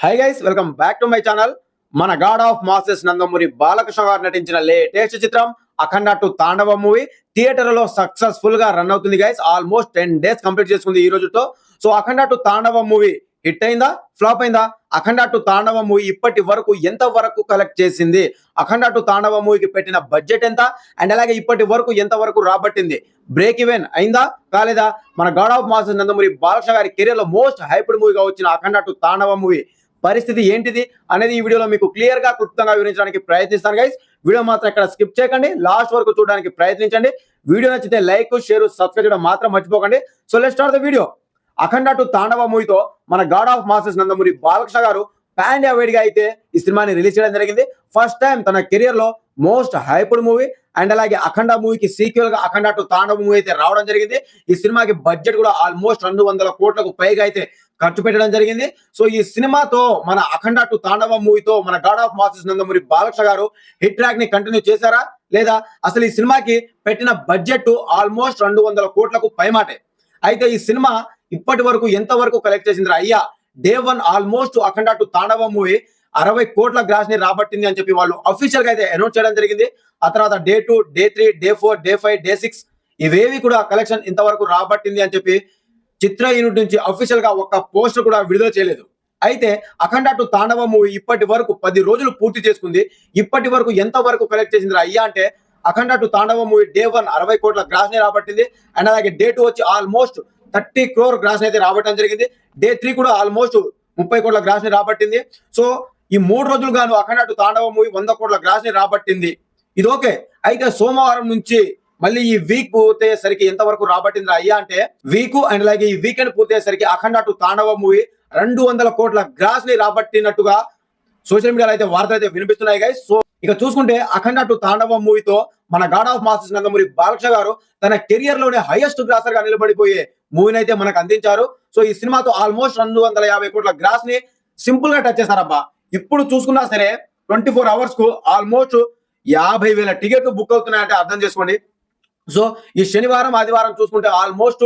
High guys, welcome back to my channel. మన god of masses Nandamuri Balakrishna garu నటించిన latest చిత్రం Akhanda 2 Thandava movie theatre లో successful గా రన్ అవుతుంది గైస్. ఆల్మోస్ట్ 10 days కంప్లీట్ చేసుకుంది ఈ రోజుతో. So Akhanda 2 Thandava movie hit అయిందా, ఫ్లాప్ అయిందా? అఖండ 2 తాండవ మూవీ ఇప్పటి వరకు ఎంత వరకు కలెక్ట్ చేసింది, అఖండ 2 తాండవ మూవీకి పెట్టిన బడ్జెట్ ఎంత, అండ్ అలాగే ఇప్పటి వరకు ఎంత వరకు రాబట్టింది, బ్రేక్ ఈవెన్ అయిందా కాలేదా? మన god of masses Nandamuri Balakrishna గారి కెరీర్ లో మోస్ట్ హైప్డ్ మూవీగా వచ్చిన అఖండ 2 తాండవ మూవీ పరిస్థితి ఏంటిది అనేది ఈ వీడియోలో మీకు క్లియర్ గా క్లుప్తంగా వివరించడానికి ప్రయత్నిస్తాను గైస్. వీడియో మాత్రం ఇక్కడ స్కిప్ చేయకండి, లాస్ట్ వరకు చూడడానికి ప్రయత్నించండి. వీడియో నచ్చితే లైక్, షేర్, సబ్స్క్రైబ్ చేయడం మాత్రం మర్చిపోకండి. So let's start the video. Akhanda 2 Thandava మూవీతో మన god of masses Nandamuri Balakrishna garu pan India wide గా అయితే ఈ సినిమాని రిలీజ్ చేయడం జరిగింది. ఫస్ట్ టైం తన కెరియర్ లో మోస్ట్ హైప్డ్ మూవీ అండ్ అలాగే అఖండ మూవీకి సీక్వెల్ గా అఖండ 2 తాండవ మూవీ అయితే రావడం జరిగింది. ఈ సినిమాకి బడ్జెట్ కూడా ఆల్మోస్ట్ 200 కోట్లకు పైగా అయితే ఖర్చు పెట్టడం జరిగింది. సో ఈ సినిమాతో మన అఖండ 2 తాండవ మూవీతో మన god of masses Nandamuri Balakrishna గారు హిట్ ట్రాక్ ని కంటిన్యూ చేశారా లేదా? అసలు ఈ సినిమాకి పెట్టిన బడ్జెట్ ఆల్మోస్ట్ 200 కోట్లకు పైమాటే. అయితే ఈ సినిమా ఇప్పటి వరకు ఎంత వరకు కలెక్ట్ చేసింది అయ్యా? డే 1 ఆల్మోస్ట్ అఖండ 2 తాండవ మూవీ 60 కోట్ల గ్రాస్ ని రాబట్టింది అని చెప్పి వాళ్ళు అఫీషియల్ గా అయితే అనౌన్స్ చేయడం జరిగింది. ఆ తర్వాత day 2, day 3, day 4, day 5, day 6 ఇవేవి కూడా కలెక్షన్ ఇంతవరకు రాబట్టింది అని చెప్పి చిత్ర యూనిట్ నుంచి అఫీషియల్ గా ఒక్క పోస్టర్ కూడా విడుదల చేయలేదు. అయితే అఖండ 2 తాండవ మూవీ ఇప్పటి వరకు 10 రోజులు పూర్తి చేసుకుంది. ఇప్పటి వరకు ఎంత వరకు కలెక్ట్ చేసింది అయ్యా అంటే అఖండ 2 తాండవ మూవీ డే 1 60 కోట్ల గ్రాస్ ని రాబట్టింది. అండ్ అలాగే డే 2 వచ్చి ఆల్మోస్ట్ 30 crore గ్రాస్ అయితే రాబట్టడం జరిగింది. డే 3 కూడా ఆల్మోస్ట్ 30 కోట్ల గ్రాస్ ని రాబట్టింది. సో ఈ 3 రోజులు గాను అఖండ 2 తాండవ మూవీ 100 కోట్ల గ్రాస్ ని రాబట్టింది. ఇది ఓకే. అయితే సోమవారం నుంచి మళ్ళీ ఈ వీక్ పూర్తయ్యేసరికి ఎంత వరకు రాబట్టింది అయ్యా అంటే వీక్ అండ్ అలాగే ఈ వీకెండ్ పూర్తయ్యేసరికి అఖండ 2 తాండవ మూవీ 200 కోట్ల గ్రాస్ ని రాబట్టినట్టుగా సోషల్ మీడియాలో అయితే వార్తలు అయితే వినిపిస్తున్నాయి గైస్. సో ఇక చూసుకుంటే అఖండ 2 తాండవ మూవీతో మన god of masses Nandamuri Balakrishna గారు తన కెరియర్ లోనే హైయెస్ట్ గ్రాసర్ గా నిలబడిపోయే మూవీని అయితే మనకు అందించారు. సో ఈ సినిమాతో ఆల్మోస్ట్ 250 కోట్ల గ్రాస్ ని సింపుల్ గా టచ్ చేశారబ్బా. ఇప్పుడు చూసుకున్నా సరే 24 hours కు ఆల్మోస్ట్ 50,000 టికెట్లు బుక్ అవుతున్నాయంటే అర్థం చేసుకోండి. సో ఈ శనివారం ఆదివారం చూసుకుంటే ఆల్మోస్ట్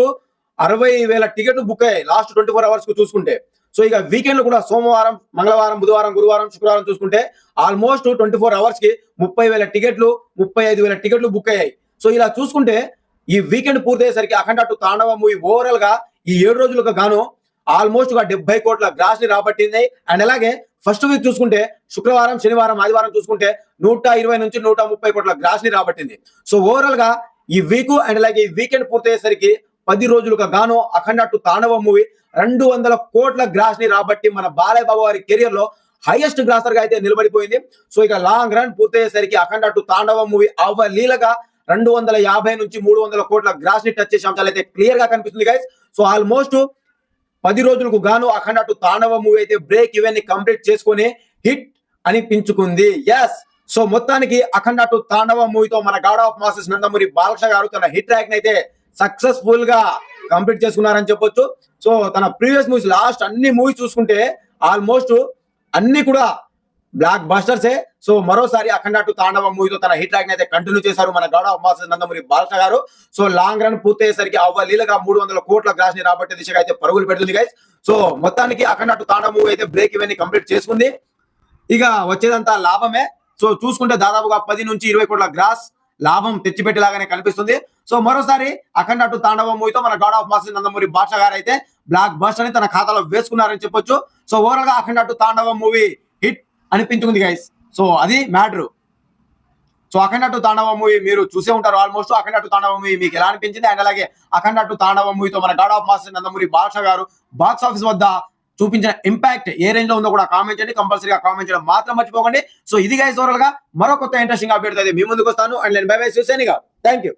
60,000 టికెట్లు బుక్ అయ్యాయి లాస్ట్ 24 hours కు చూసుకుంటే. సో ఇక వీకెండ్ కూడా సోమవారం, మంగళవారం, బుధవారం, గురువారం, శుక్రవారం చూసుకుంటే ఆల్మోస్ట్ 24 hours కి 30,000 టికెట్లు, 35,000 టికెట్లు బుక్ అయ్యాయి. సో ఇలా చూసుకుంటే ఈ వీకెండ్ పూర్తయ్యేసరికి అఖండ 2 తాండవ మూవీ ఓవరాల్ గా ఈ 7 రోజులకు గాను ఆల్మోస్ట్ 70 కోట్ల గ్రాస్ ని రాబట్టింది. అండ్ అలాగే ఫస్ట్ వీక్ చూసుకుంటే శుక్రవారం, శనివారం, ఆదివారం చూసుకుంటే 120 నుంచి 130 కోట్ల గ్రాస్ ని రాబట్టింది. సో ఓవరాల్ గా ఈ వీక్ అండ్ అలాగే ఈ వీకెండ్ పూర్తయ్యేసరికి 10 రోజులుగా గాను అఖండ 2 తాండవ మూవీ 200 కోట్ల గ్రాస్ ని రాబట్టి మన బాలయ్య బాబు వారి కెరియర్ లో హైయెస్ట్ గ్రాసర్ గా అయితే నిలబడిపోయింది. సో ఇక లాంగ్ రన్ పూర్తయ్యేసరికి అఖండ 2 తాండవ మూవీ అవలీలగా 250 నుంచి 300 కోట్ల గ్రాస్ ని టచ్ చేసే అంశాలు అయితే క్లియర్ గా కనిపిస్తుంది గైస్. సో ఆల్మోస్ట్ 10 రోజులకు గాను అఖండ 2 తాండవ మూవీ అయితే బ్రేక్ ఈవెన్ ని కంప్లీట్ చేసుకుని హిట్ అనిపించుకుంది. ఎస్. సో మొత్తానికి అఖండ 2 తాండవ మూవీతో మన god of masses Nandamuri Balakrishna గారు తన హిట్ ట్రాక్ ని అయితే సక్సెస్ఫుల్ గా కంప్లీట్ చేసుకున్నారని చెప్పొచ్చు. సో తన ప్రీవియస్ మూవీస్ లాస్ట్ అన్ని మూవీస్ చూసుకుంటే ఆల్మోస్ట్ అన్ని కూడా బ్లాక్ బస్టర్సే. సో మరోసారి అఖండ 2 తాండవ మూవీతో తన హిట్ ట్రాక్ ని అయితే కంటిన్యూ చేశారు మన god of masses Nandamuri Balakrishna garu. So long run పూర్తయ్యేసరికి అవలీలగా 300 కోట్ల గ్రాస్ ని రాబట్టే దిశగా అయితే పరుగులు పెడుతుంది గైస్. సో మొత్తానికి అఖండ 2 తాండవ మూవీ అయితే బ్రేక్ ఈవెన్ ని కంప్లీట్ చేసుకుంది. ఇక వచ్చేదంతా లాభమే. సో చూసుకుంటే దాదాపుగా 10 నుంచి 20 కోట్ల గ్రాస్ లాభం తెచ్చిపెట్టేలాగానే కనిపిస్తుంది. సో మరోసారి అఖండ 2 తాండవ మూవీతో మన god of masses Nandamuri Balakrishna గారు అయితే బ్లాక్ బస్టర్ అని తన ఖాతాలో వేసుకున్నారని చెప్పొచ్చు. సో ఓవరాల్ గా అఖండ 2 Thandava movie hit అనిపించుకుంది guys. So అది matter. So Akhanda 2 Thandava movie మీరు చూసే ఉంటారు ఆల్మోస్ట్. అఖండ 2 తాండవ మూవీ మీకు ఎలా అనిపించింది? అండ్ అలాగే అఖండ 2 తాండవ మూవీతో మన god of masses Nandamuri Balakrishna గారు బాక్స్ ఆఫీస్ వద్ద చూపించిన ఇంపాక్ట్ ఏ రేంజ్ లో ఉందో కూడా కామెంట్ చేయండి. కంపల్సరీగా కామెంట్ చేయడం మాత్రం మర్చిపోకండి. సో ఇది గైస్ ఓవరాల్ గా మరో కొత్త ఇంట్రెస్టింగ్ అప్డేట్ అయితే మీ ముందుకు వస్తాను. అండ్ నేను బై బై చూసాను. Thank you.